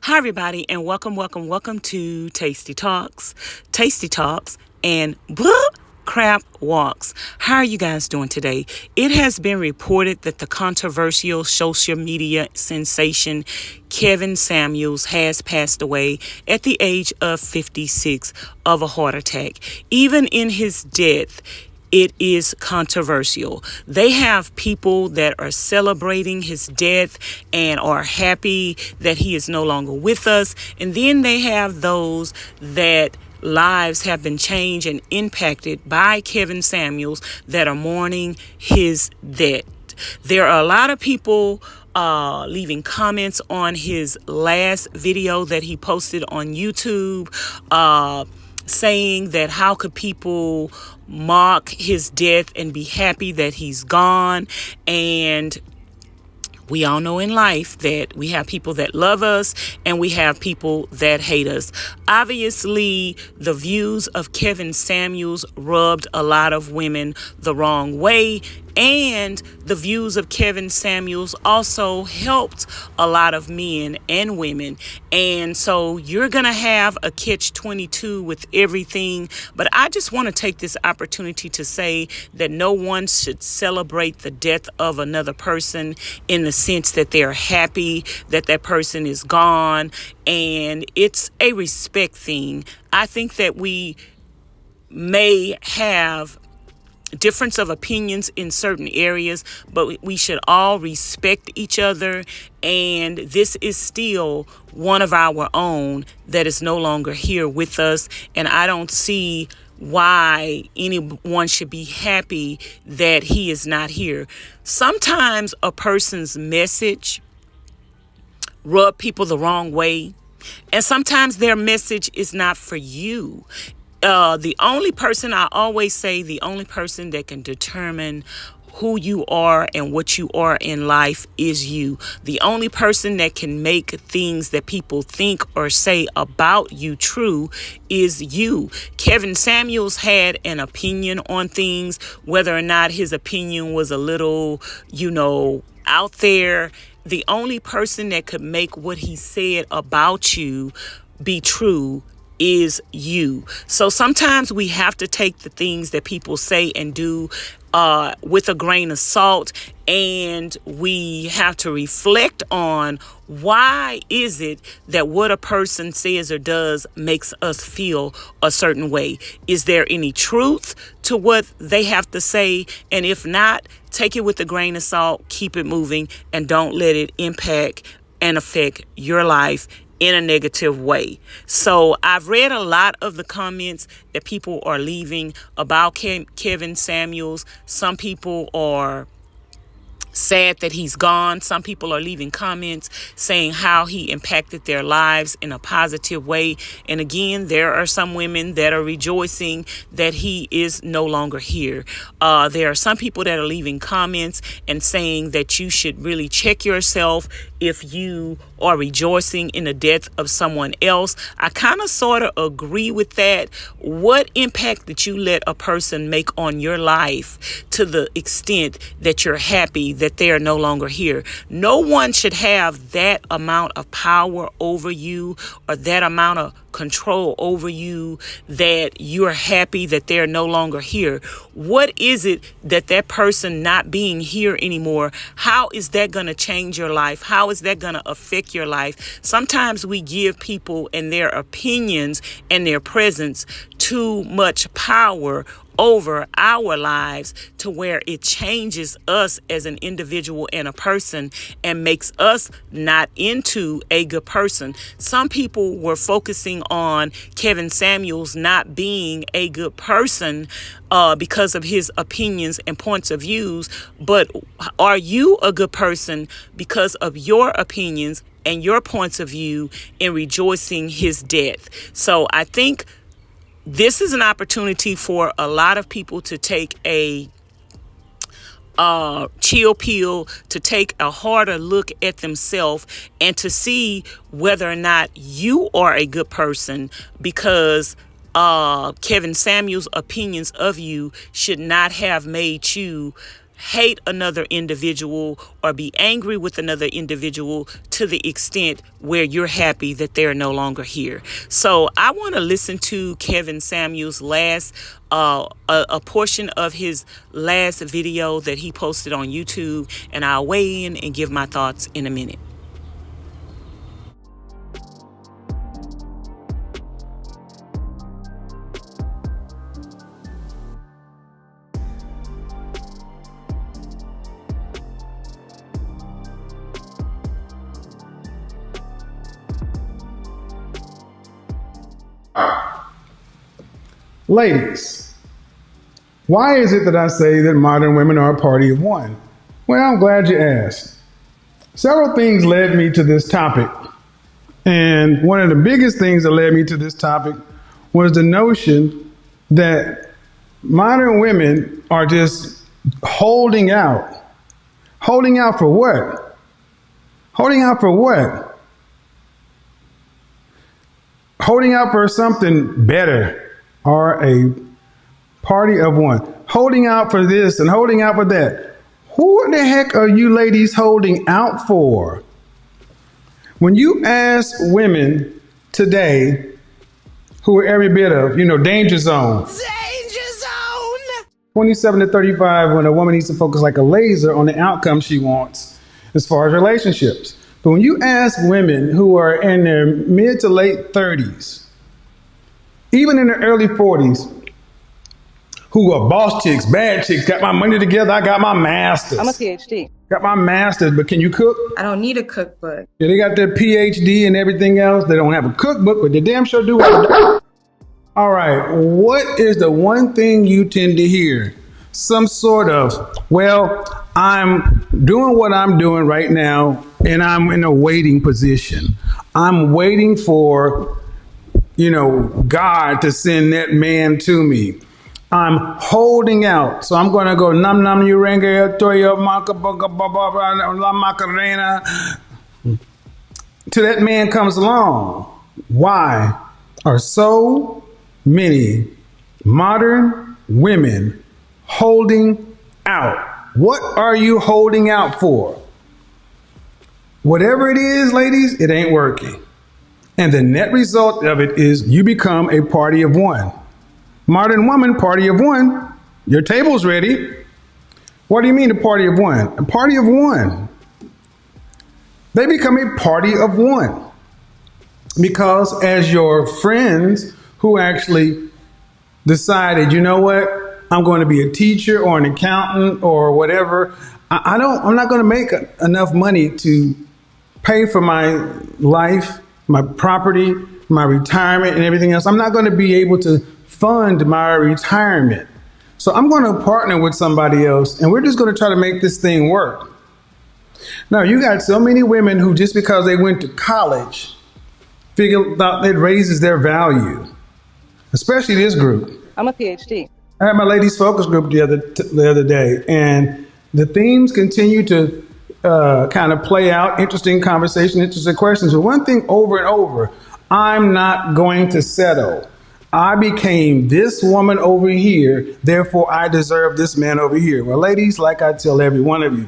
Hi, everybody, and welcome to Tasty Talks, and Crap Walks. How are you guys doing today? It has been reported that the controversial social media sensation Kevin Samuels has passed away at the age of 56 of a heart attack. Even in his death, it is controversial. They have people that are celebrating his death and are happy that he is no longer with us. And then they have those that lives have been changed and impacted by Kevin Samuels that are mourning his death. There are a lot of people leaving comments on his last video that he posted on YouTube, saying that how could people mock his death and be happy that he's gone. And we all know in life that we have people that love us and we have people that hate us. Obviously, the views of Kevin Samuels rubbed a lot of women the wrong way, and the views of Kevin Samuels also helped a lot of men and women. And so you're going to have a catch-22 with everything. But I just want to take this opportunity to say that no one should celebrate the death of another person in the sense that they're happy that that person is gone. And it's a respect thing. I think that we may have difference of opinions in certain areas, but we should all respect each other. And this is still one of our own that is no longer here with us. And I don't see why anyone should be happy that he is not here. Sometimes a person's message rub people the wrong way, and sometimes their message is not for you. The only person that can determine who you are and what you are in life is you. The only person that can make things that people think or say about you true is you. Kevin Samuels had an opinion on things, whether or not his opinion was a little, out there. The only person that could make what he said about you be true is you. So sometimes we have to take the things that people say and do with a grain of salt, and we have to reflect on why is it that what a person says or does makes us feel a certain way. Is there any truth to what they have to say? And if not, take it with a grain of salt, keep it moving, and don't let it impact and affect your life in a negative way. So I've read a lot of the comments that people are leaving about Kevin Samuels. Some people are sad that he's gone. Some people are leaving comments saying how he impacted their lives in a positive way. And again, there are some women that are rejoicing that he is no longer here. There are some people that are leaving comments and saying that you should really check yourself if you are rejoicing in the death of someone else. I kind of sort of agree with that. What impact did you let a person make on your life to the extent that you're happy that they are no longer here? No one should have that amount of power over you or that amount of control over you that you're happy that they're no longer here. What is it that person not being here anymore, how is that going to change your life? How is that going to affect your life? Sometimes we give people and their opinions and their presence too much power over our lives to where it changes us as an individual and a person and makes us not into a good person. Some people were focusing on Kevin Samuels not being a good person because of his opinions and points of views. But are you a good person because of your opinions and your points of view in rejoicing his death? So I think this is an opportunity for a lot of people to take a chill pill, to take a harder look at themselves and to see whether or not you are a good person, because Kevin Samuels' opinions of you should not have made you hate another individual or be angry with another individual to the extent where you're happy that they're no longer here. So I want to listen to Kevin Samuel's last a portion of his last video that he posted on YouTube, and I'll weigh in and give my thoughts in a minute. Ladies, why is it that I say that modern women are a party of one? Well, I'm glad you asked. Several things led me to this topic. And one of the biggest things that led me to this topic was the notion that modern women are just holding out. Holding out for what? Holding out for what? Holding out for something better. Are a party of one. Holding out for this and holding out for that. Who the heck are you ladies holding out for? When you ask women today, who are every bit of, danger zone. Danger zone! 27 to 35, when a woman needs to focus like a laser on the outcome she wants as far as relationships. But when you ask women who are in their mid to late 30s, even in their early 40s, who are boss chicks, bad chicks, got my money together, I got my master's. I'm a PhD. Got my master's, but can you cook? I don't need a cookbook. Yeah, they got their PhD and everything else. They don't have a cookbook, but they damn sure do have a... All right, what is the one thing you tend to hear? Some sort of, well, I'm doing what I'm doing right now, and I'm in a waiting position. I'm waiting for God to send that man to me. I'm holding out. So I'm going to go nam nam uranga toya macarena till that man comes along. Why are so many modern women holding out? What are you holding out for? Whatever it is, ladies, it ain't working. And the net result of it is you become a party of one. Modern woman, party of one. Your table's ready. What do you mean a party of one? A party of one. They become a party of one. Because as your friends who actually decided, you know what, I'm going to be a teacher or an accountant or whatever, I'm not going to make enough money to pay for my life, my property, my retirement, and everything else. I'm not going to be able to fund my retirement. So I'm going to partner with somebody else, and we're just going to try to make this thing work. Now, you got so many women who, just because they went to college, figured out it raises their value, especially this group. I'm a PhD. I had my ladies focus group the other day, and the themes continue to kind of play out, interesting conversation, interesting questions. But one thing over and over, I'm not going to settle. I became this woman over here, therefore I deserve this man over here. Well, ladies, like I tell every one of you,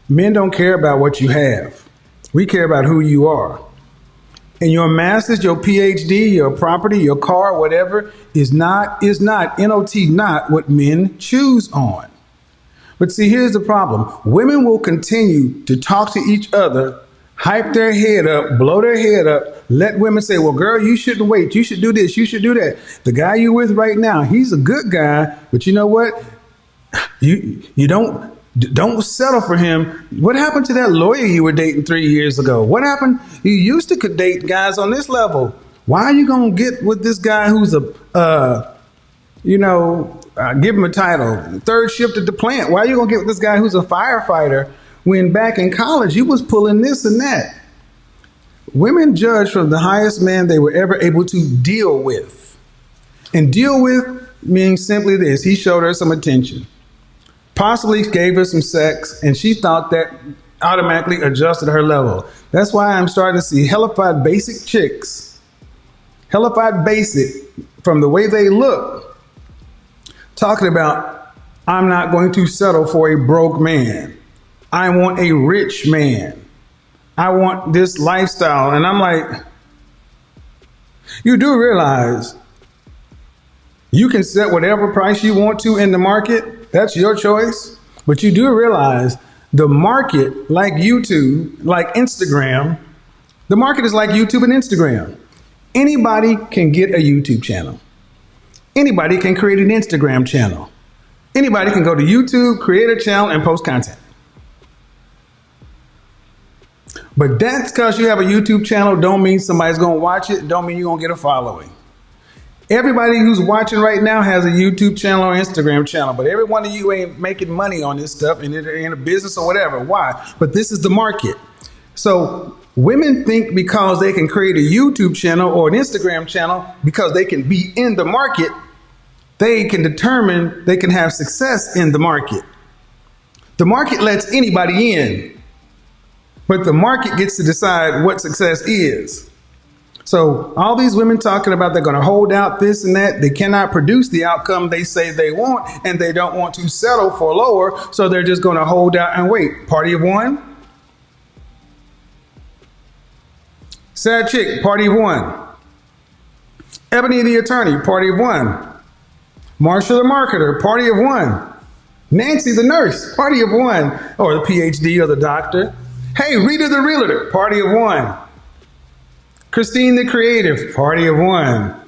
men don't care about what you have. We care about who you are. And your master's, your PhD, your property, your car, whatever, is not, N-O-T, not what men choose on. But see, here's the problem. Women will continue to talk to each other, hype their head up, blow their head up, let women say, well, girl, you shouldn't wait. You should do this. You should do that. The guy you're with right now, he's a good guy, but you know what? You don't settle for him. What happened to that lawyer you were dating 3 years ago? What happened? You used to date guys on this level. Why are you going to get with this guy who's give him a title, third shift at the plant? Why are you going to get with this guy who's a firefighter when back in college you was pulling this and that? Women judge from the highest man they were ever able to deal with. And deal with means simply this. He showed her some attention, possibly gave her some sex, and she thought that automatically adjusted her level. That's why I'm starting to see hellified basic chicks, hellified basic from the way they look, talking about I'm not going to settle for a broke man. I want a rich man. I want this lifestyle. And I'm like, you do realize you can set whatever price you want to in the market. That's your choice. But you do realize the market, like YouTube, like Instagram, the market is like YouTube and Instagram. Anybody can get a YouTube channel. Anybody can create an Instagram channel. Anybody can go to YouTube, create a channel, and post content. But that's because you have a YouTube channel don't mean somebody's going to watch it, don't mean you're going to get a following. Everybody who's watching right now has a YouTube channel or Instagram channel, but every one of you ain't making money on this stuff and they're in a business or whatever. Why? But this is the market. So women think because they can create a YouTube channel or an Instagram channel, because they can be in the market, they can determine they can have success in the market. The market lets anybody in, but the market gets to decide what success is. So all these women talking about they're going to hold out this and that, they cannot produce the outcome they say they want, and they don't want to settle for lower, so they're just going to hold out and wait. Party of one. Sad chick, party of one. Ebony the attorney, party of one. Marsha the marketer, party of one. Nancy the nurse, party of one. Or the PhD or the doctor. Hey, Rita the realtor, party of one. Christine the creative, party of one.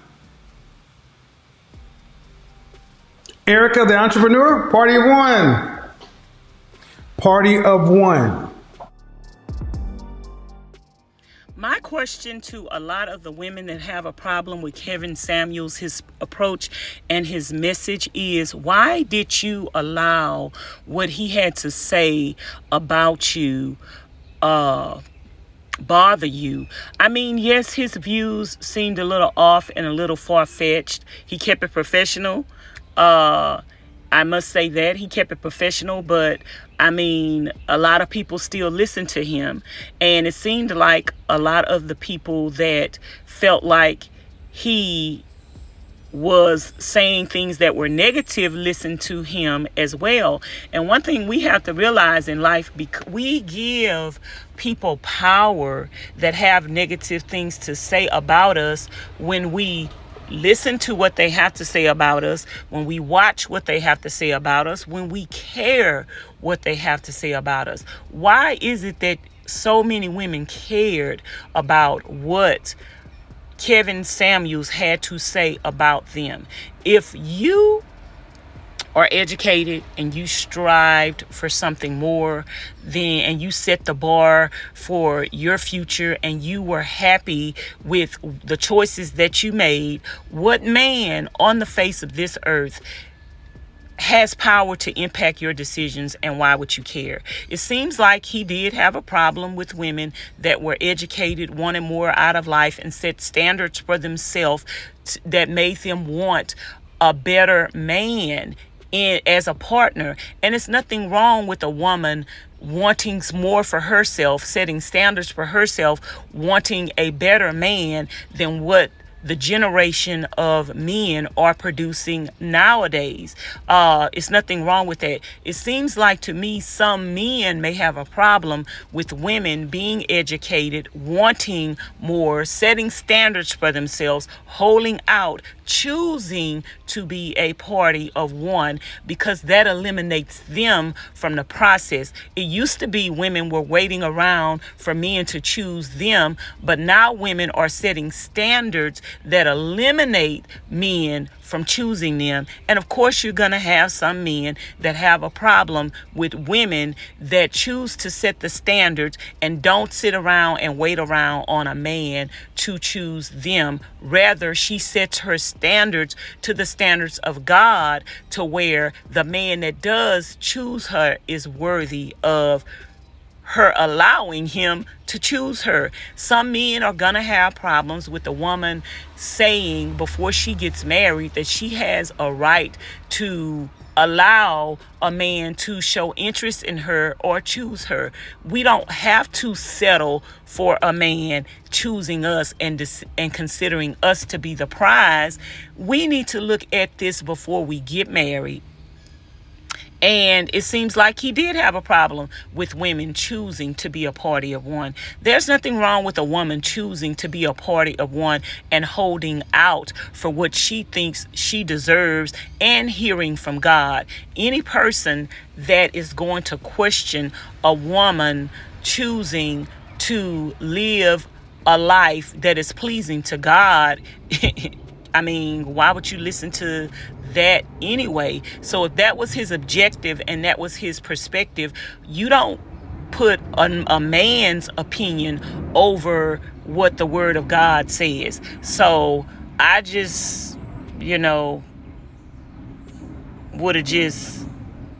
Erica the entrepreneur, party of one. Party of one. My question to a lot of the women that have a problem with Kevin Samuels, his approach and his message is, why did you allow what he had to say about you bother you? I mean, yes, his views seemed a little off and a little far-fetched. He kept it professional. I must say that he kept it professional, but I mean, a lot of people still listen to him. And it seemed like a lot of the people that felt like he was saying things that were negative listened to him as well. And one thing we have to realize in life, we give people power that have negative things to say about us when we listen to what they have to say about us, when we watch what they have to say about us, when we care what they have to say about us. Why is it that so many women cared about what Kevin Samuels had to say about them? If you are educated and you strived for something more, and you set the bar for your future and you were happy with the choices that you made, what man on the face of this earth has power to impact your decisions, and why would you care? It seems like he did have a problem with women that were educated, wanted more out of life, and set standards for themselves that made them want a better man as a partner. And it's nothing wrong with a woman wanting more for herself, setting standards for herself, wanting a better man than what the generation of men are producing nowadays. It's nothing wrong with that. It seems like to me some men may have a problem with women being educated, wanting more, setting standards for themselves, holding out, choosing to be a party of one, because that eliminates them from the process. It used to be women were waiting around for men to choose them, but now women are setting standards that eliminate men from choosing them. And of course, you're going to have some men that have a problem with women that choose to set the standards and don't sit around and wait around on a man to choose them. Rather, she sets her standards to the standards of God, to where the man that does choose her is worthy of her allowing him to choose her. Some men are gonna have problems with the woman saying before she gets married that she has a right to allow a man to show interest in her or choose her. We don't have to settle for a man choosing us and considering us to be the prize. We need to look at this before we get married. And it seems like he did have a problem with women choosing to be a party of one. There's nothing wrong with a woman choosing to be a party of one and holding out for what she thinks she deserves and hearing from God. Any person that is going to question a woman choosing to live a life that is pleasing to God, I mean, why would you listen to that anyway? So if that was his objective and that was his perspective, you don't put a man's opinion over what the word of God says. So I just, would have just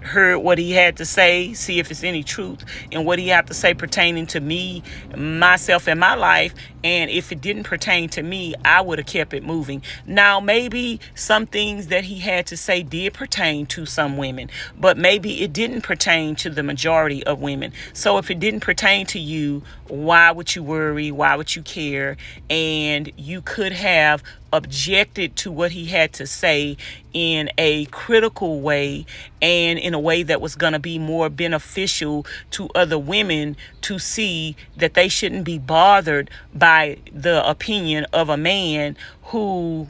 heard what he had to say, see if it's any truth in what he had to say pertaining to me, myself, and my life. And if it didn't pertain to me, I would have kept it moving. Now, maybe some things that he had to say did pertain to some women, but maybe it didn't pertain to the majority of women. So if it didn't pertain to you, why would you worry? Why would you care? And you could have objected to what he had to say in a critical way and in a way that was going to be more beneficial to other women to see that they shouldn't be bothered by the opinion of a man who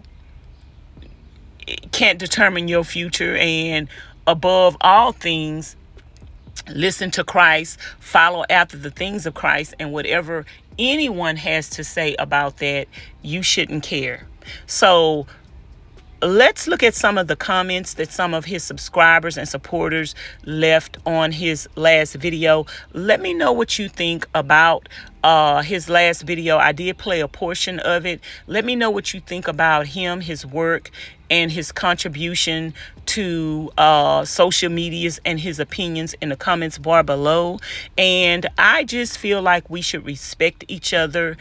can't determine your future. And above all things, listen to Christ, follow after the things of Christ, and whatever anyone has to say about that, you shouldn't care. So let's look at some of the comments that some of his subscribers and supporters left on his last video. Let me know what you think about his last video. I did play a portion of it. Let me know what you think about him, his work, and his contribution to social medias and his opinions in the comments bar below. And I just feel like we should respect each other.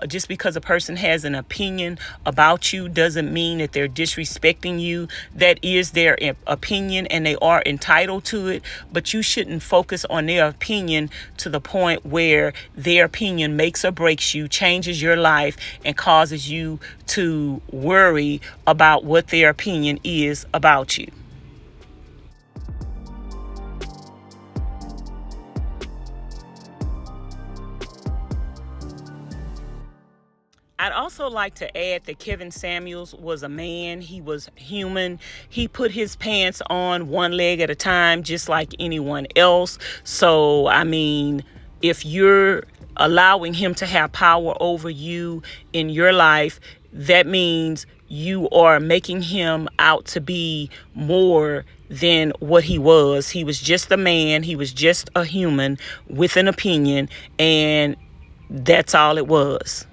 Just because a person has an opinion about you doesn't mean that they're disrespecting you. That is their opinion and they are entitled to it, but you shouldn't focus on their opinion to the point where their opinion makes or breaks you, changes your life, and causes you to worry about what their opinion is about you. I'd also like to add that Kevin Samuels was a man. He was human. He put his pants on one leg at a time, just like anyone else. So, I mean, if you're allowing him to have power over you in your life, that means you are making him out to be more than what he was. He was just a man. He was just a human with an opinion, and that's all it was.